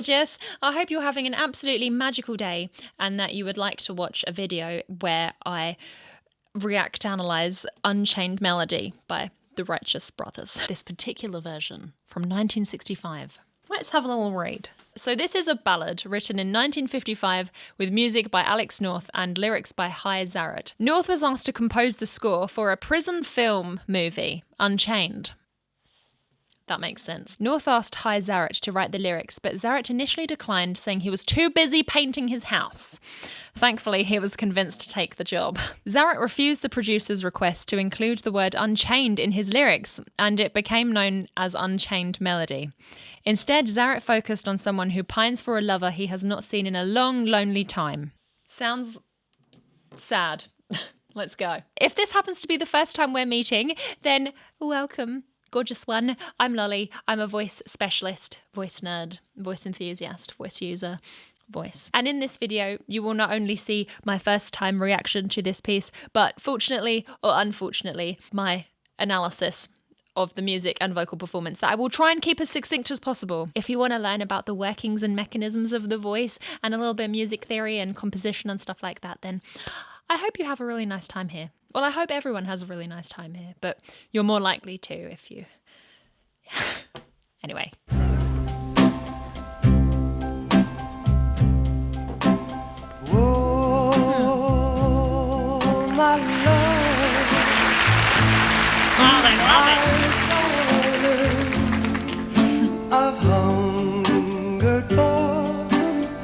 gorgeous. I hope you're having an absolutely magical day and that you would like to watch a video where I analyse Unchained Melody by the Righteous Brothers. This particular version from 1965. Let's have a little read. So this is a ballad written in 1955 with music by Alex North and lyrics by Hy Zarrett. North was asked to compose the score for a prison film movie, Unchained. That makes sense. North asked Hy Zarrett to write the lyrics, but Zarrett initially declined, saying he was too busy painting his house. Thankfully, he was convinced to take the job. Zarrett refused the producer's request to include the word unchained in his lyrics, and it became known as Unchained Melody. Instead, Zarrett focused on someone who pines for a lover he has not seen in a long, lonely time. Sounds sad. Let's go. If this happens to be the first time we're meeting, then welcome. Gorgeous one. I'm Lolly. I'm a voice specialist, voice nerd, voice enthusiast, voice user, voice. And in this video, you will not only see my first time reaction to this piece, but fortunately or unfortunately, my analysis of the music and vocal performance that I will try and keep as succinct as possible. If you want to learn about the workings and mechanisms of the voice and a little bit of music theory and composition and stuff like that, then I hope you have a really nice time here. Well, I hope everyone has a really nice time here, but you're more likely to if you... Anyway. Whoa, my love. Oh, I love it. I've hungered for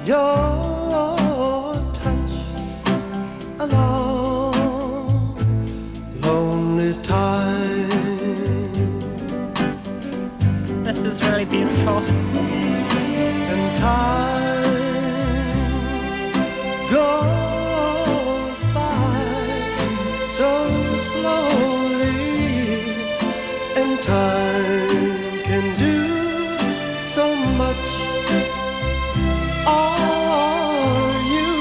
your touch a long, lonely time. This is really beautiful. And time goes by so slowly, and time can do so much. Are you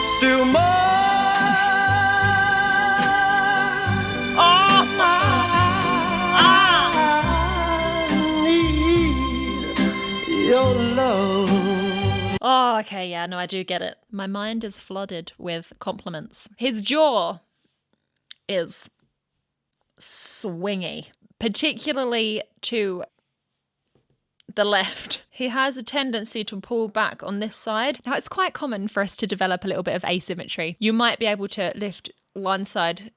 still mine? Your love. Oh, okay, yeah, no, I do get it. My mind is flooded with compliments. His jaw is swingy, particularly to the left. He has a tendency to pull back on this side. Now, it's quite common for us to develop a little bit of asymmetry. You might be able to lift one side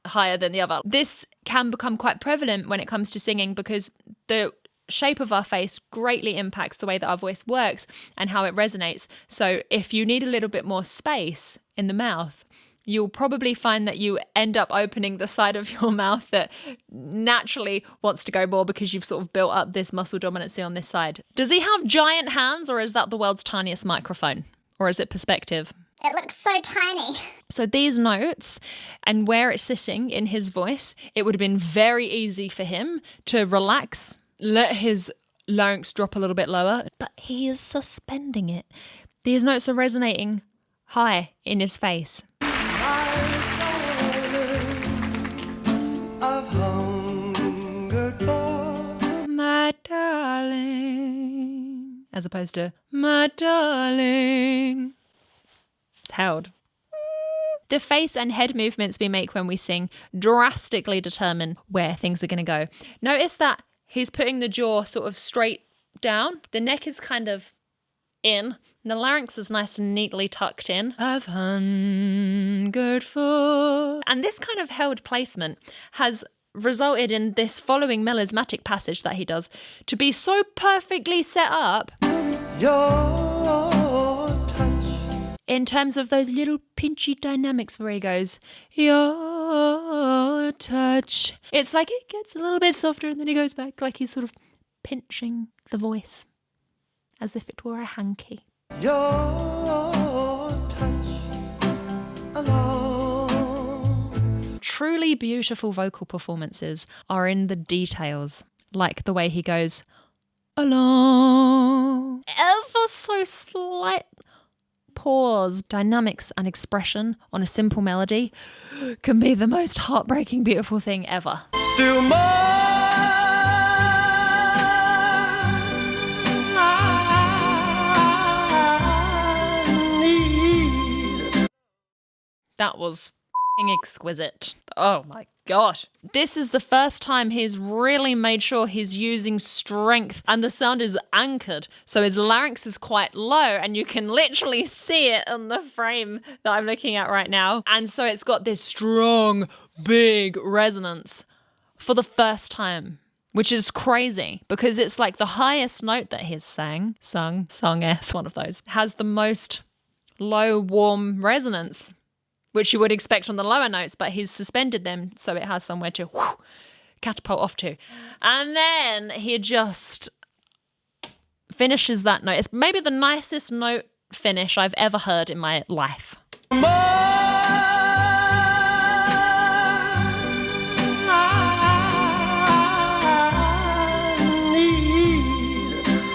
higher than the other. This can become quite prevalent when it comes to singing because the shape of our face greatly impacts the way that our voice works and how it resonates. So if you need a little bit more space in the mouth, you'll probably find that you end up opening the side of your mouth that naturally wants to go more because you've sort of built up this muscle dominancy on this side. Does he have giant hands, or is that the world's tiniest microphone? Or is it perspective? It looks so tiny. So these notes and where it's sitting in his voice, it would have been very easy for him to relax, let his larynx drop a little bit lower, but he is suspending it. These notes are resonating high in his face. I've hungered for My darling. As opposed to my darling. It's held. The face and head movements we make when we sing drastically determine where things are going to go. Notice that he's putting the jaw sort of straight down. The neck is kind of in. And the larynx is nice and neatly tucked in. I've hungered for... And this kind of held placement has resulted in this following melismatic passage that he does to be so perfectly set up your touch. in terms of those little pinchy dynamics where he goes, your touch. It's like it gets a little bit softer and then he goes back like he's sort of pinching the voice as if it were a hanky. Your touch alone. Truly beautiful vocal performances are in the details, like the way he goes, along. Ever so slight pause, dynamics and expression on a simple melody can be the most heartbreaking, beautiful thing ever. Still mine. That was f***ing exquisite. Oh my God. This is the first time he's really made sure he's using strength and the sound is anchored. So his larynx is quite low and you can literally see it on the frame that I'm looking at right now. And so it's got this strong, big resonance for the first time, which is crazy because it's like the highest note that he's sung F, one of those, has the most low, warm resonance, which you would expect on the lower notes, but he's suspended them so it has somewhere to catapult off to. And then he just finishes that note. It's maybe the nicest note finish I've ever heard in my life.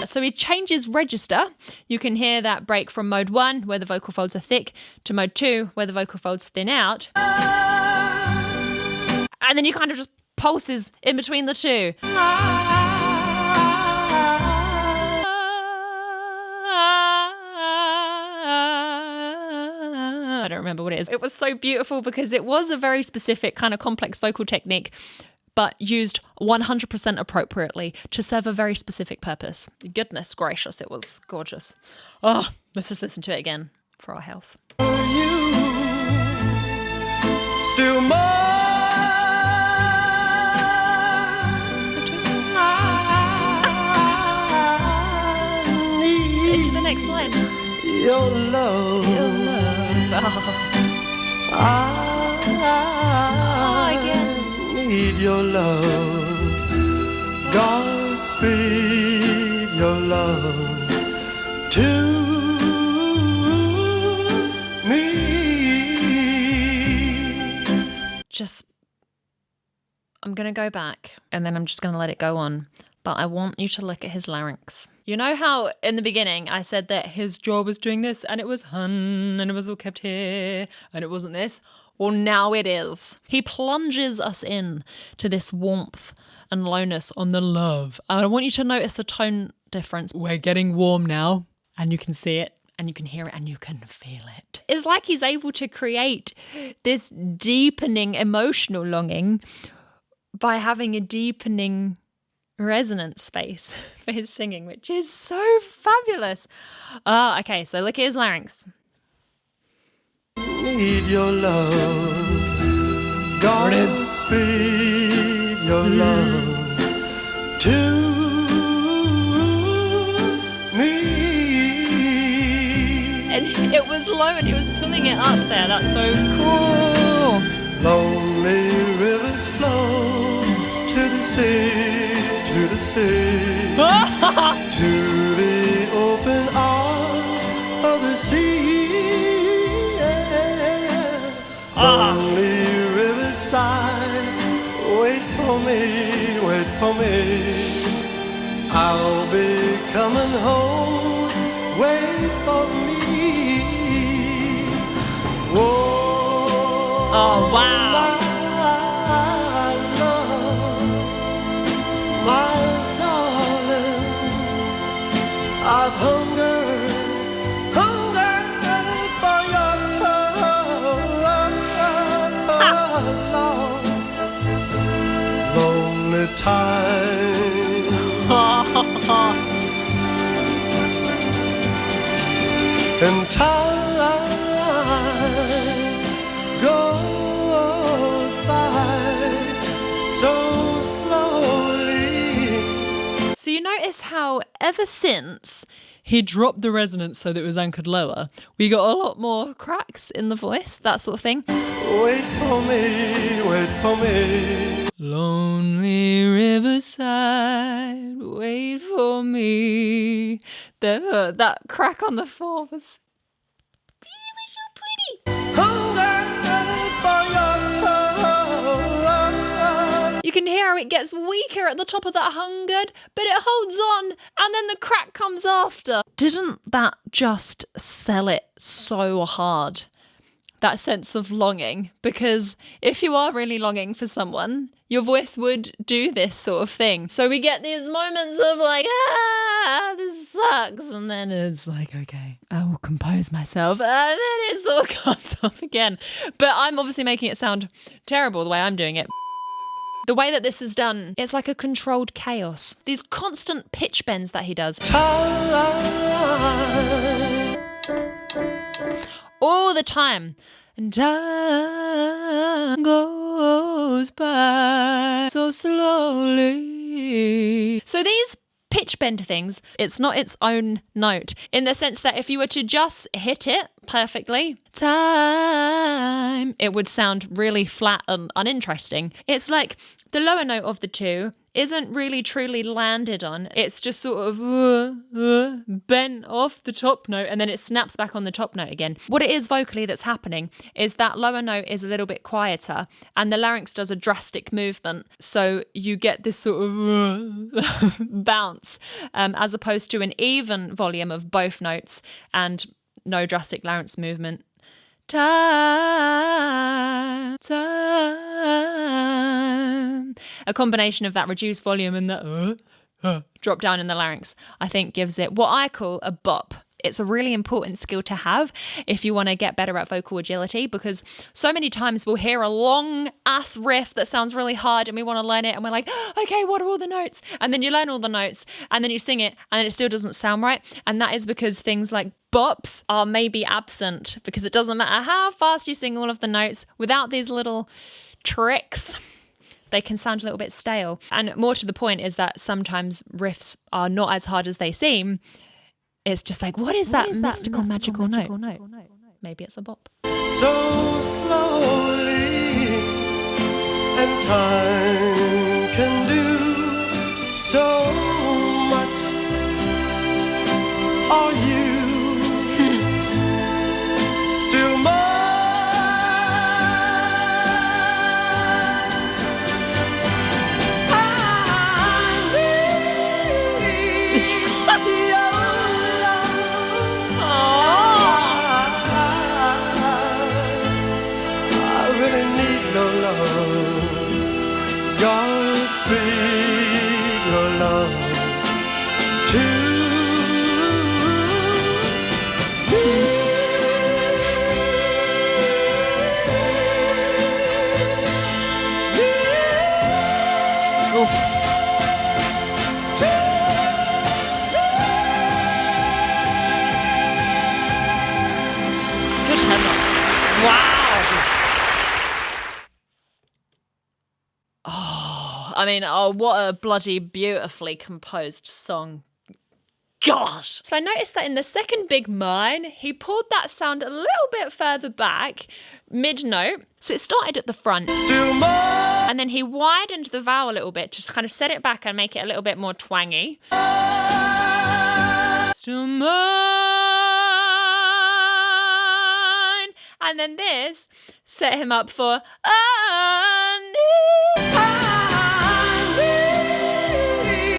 So he changes register. You can hear that break from mode 1, where the vocal folds are thick, to mode 2, where the vocal folds thin out. And then you kind of just pulses in between the two. I don't remember what it is. It was so beautiful because it was a very specific kind of complex vocal technique, but used 100% appropriately to serve a very specific purpose. Goodness gracious, it was gorgeous. Oh, let's just listen to it again for our health. You still more. Into the next line. Your love. Your love. Oh, again. Need your love. Godspeed your love to me. I'm going to go back and then I'm just going to let it go on. But I want you to look at his larynx. You know how in the beginning I said that his jaw was doing this and it was hun and it was all kept here and it wasn't this? Well, now it is. He plunges us in to this warmth and lowness on the love. And I want you to notice the tone difference. We're getting warm now and you can see it and you can hear it and you can feel it. It's like he's able to create this deepening emotional longing by having a deepening resonance space for his singing, which is so fabulous. Oh, okay, so look at his larynx. Need your love. Godspeed your love to me. And it was low and he was pulling it up there. That's so cool. Lonely rivers flow to the sea. To the sea, to the open arms of the sea. Yeah. Lonely riverside, wait for me, wait for me. I'll be coming home, wait for me. Whoa, oh, wow. My darling, I've hungered for your touch. Lonely time. And time goes by so slowly. So you notice how ever since he dropped the resonance so that it was anchored lower, we got a lot more cracks in the voice, that sort of thing. Wait for me, wait for me. Lonely riverside, wait for me. That crack on the 4 was... It was so pretty. You can hear how it gets weaker at the top of that hungered, but it holds on, and then the crack comes after. Didn't that just sell it so hard? that sense of longing, because if you are really longing for someone, your voice would do this sort of thing. So we get these moments of like, this sucks. And then it's like, okay, I will compose myself. And then it sort of comes off again. But I'm obviously making it sound terrible the way I'm doing it. The way that this is done, it's like a controlled chaos. These constant pitch bends that he does. All the time. And time goes by so slowly. So these pitch bend things, it's not its own note, in the sense that if you were to just hit it perfectly, time, it would sound really flat and uninteresting. It's like the lower note of the two isn't really truly landed on. It's just sort of bent off the top note, and then it snaps back on the top note again. What it is vocally that's happening is that lower note is a little bit quieter and the larynx does a drastic movement. So you get this sort of bounce, as opposed to an even volume of both notes and no drastic larynx movement. Time. A combination of that reduced volume and that drop down in the larynx, I think, gives it what I call a bop. It's a really important skill to have if you want to get better at vocal agility, because so many times we'll hear a long ass riff that sounds really hard and we want to learn it and we're like, okay, what are all the notes? And then you learn all the notes and then you sing it and it still doesn't sound right. And that is because things like bops are maybe absent, because it doesn't matter how fast you sing all of the notes, without these little tricks, they can sound a little bit stale. And more to the point is that sometimes riffs are not as hard as they seem. It's just like, what is that mystical, magical note? Maybe it's a bop. So slowly, and time can do so much. Are you still mine? I mean, oh, what a bloody beautifully composed song. Gosh. So I noticed that in the second big mine, he pulled that sound a little bit further back, mid-note. So it started at the front. And then he widened the vowel a little bit to kind of set it back and make it a little bit more twangy. Still mine. And then this set him up for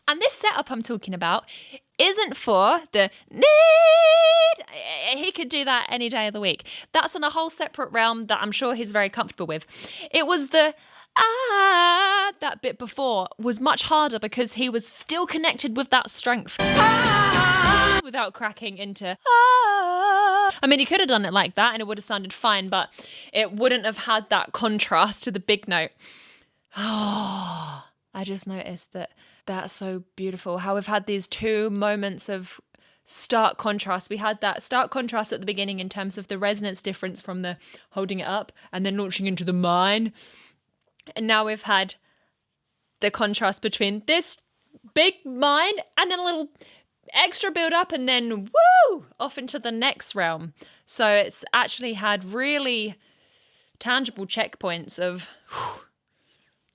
And this setup I'm talking about isn't for the need. He could do that any day of the week. That's in a whole separate realm that I'm sure he's very comfortable with. It was the that bit before was much harder because he was still connected with that strength without cracking into I mean, he could have done it like that and it would have sounded fine, but it wouldn't have had that contrast to the big note. Oh, I just noticed that that's so beautiful, how we've had these two moments of stark contrast. We had that stark contrast at the beginning in terms of the resonance difference from the holding it up and then launching into the mine. And now we've had the contrast between this big mine and then a little extra build up and then woo, off into the next realm. So it's actually had really tangible checkpoints of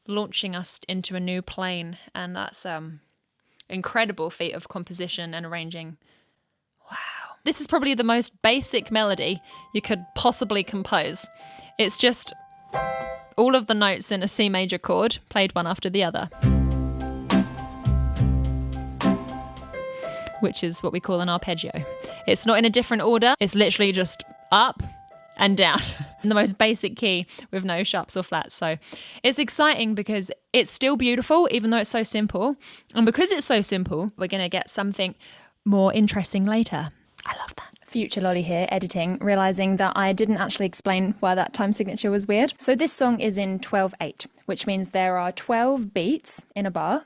launching us into a new plane, and that's incredible feat of composition and arranging. Wow. This is probably the most basic melody you could possibly compose. It's just all of the notes in a C major chord played one after the other, which is what we call an arpeggio. It's not in a different order, it's literally just up and down. in the most basic key with no sharps or flats. So it's exciting because it's still beautiful, even though it's so simple. And because it's so simple, we're going to get something more interesting later. I love that. Future Lolly here, editing, realising that I didn't actually explain why that time signature was weird. So this song is in 12/8, which means there are 12 beats in a bar,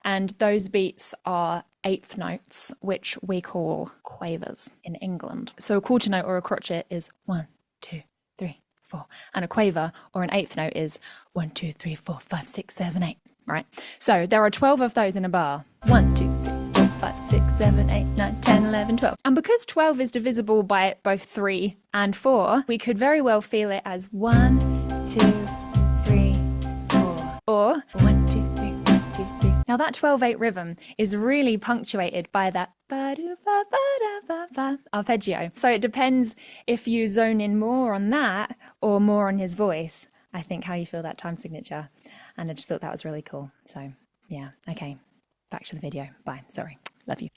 and those beats are eighth notes, which we call quavers in England. So a quarter note or a crotchet is 1, 2, 3, 4, and a quaver or an eighth note is 1, 2, 3, 4, 5, 6, 7, 8. Right? So there are 12 of those in a bar. 1, 2, 3, 4, 5, 6, 7, 8, 9, 10, 11, 12. And because 12 is divisible by both 3 and 4, we could very well feel it as 1, 2, 3, 4. Or 1, 2, 3, 1, 2, 3. Now that 12/8 rhythm is really punctuated by that arpeggio. So it depends if you zone in more on that or more on his voice, I think, how you feel that time signature. And I just thought that was really cool. So yeah, okay. Back to the video. Bye. Sorry. Love you.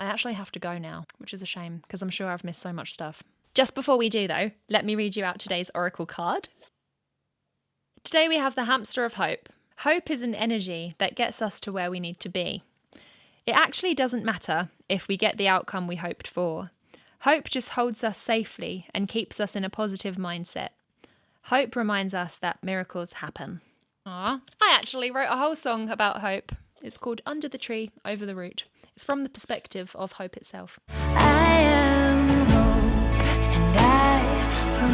I actually have to go now, which is a shame because I'm sure I've missed so much stuff. Just before we do though, let me read you out today's oracle card. Today we have the hamster of hope. Hope is an energy that gets us to where we need to be. It actually doesn't matter if we get the outcome we hoped for. Hope just holds us safely and keeps us in a positive mindset. Hope reminds us that miracles happen. I actually wrote a whole song about hope. It's called Under the Tree, Over the Root. It's from the perspective of hope itself. I am hope, and I will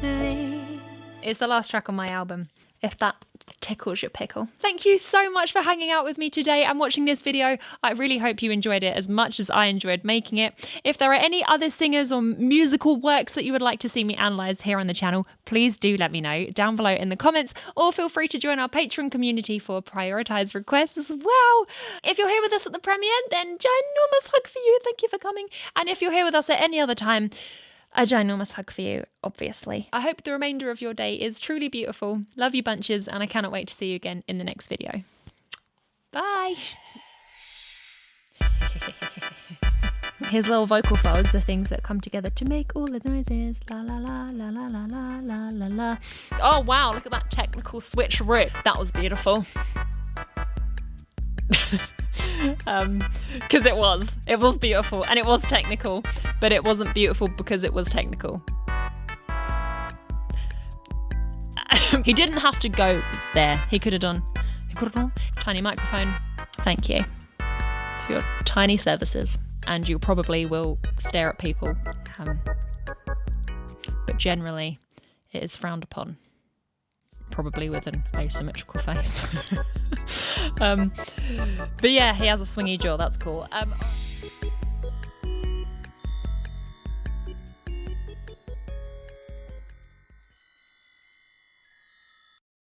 never leave. It's the last track on my album, if that tickles your pickle. Thank you so much for hanging out with me today and watching this video. I really hope you enjoyed it as much as I enjoyed making it. If there are any other singers or musical works that you would like to see me analyse here on the channel, please do let me know down below in the comments, or feel free to join our Patreon community for prioritised requests as well. If you're here with us at the premiere, then ginormous hug for you. Thank you for coming. And if you're here with us at any other time, a ginormous hug for you, obviously. I hope the remainder of your day is truly beautiful. Love you bunches, and I cannot wait to see you again in the next video. Bye. Here's little vocal folds, the things that come together to make all the noises. La la la la la la la la la la. Oh wow, look at that technical switch-a-roo. That was beautiful. Because it was beautiful and it was technical, but it wasn't beautiful because it was technical. He didn't have to go there. He could have done tiny microphone. Thank you for your tiny services, and you probably will stare at people, but generally it is frowned upon, probably with an asymmetrical face. But yeah, he has a swingy jaw, that's cool.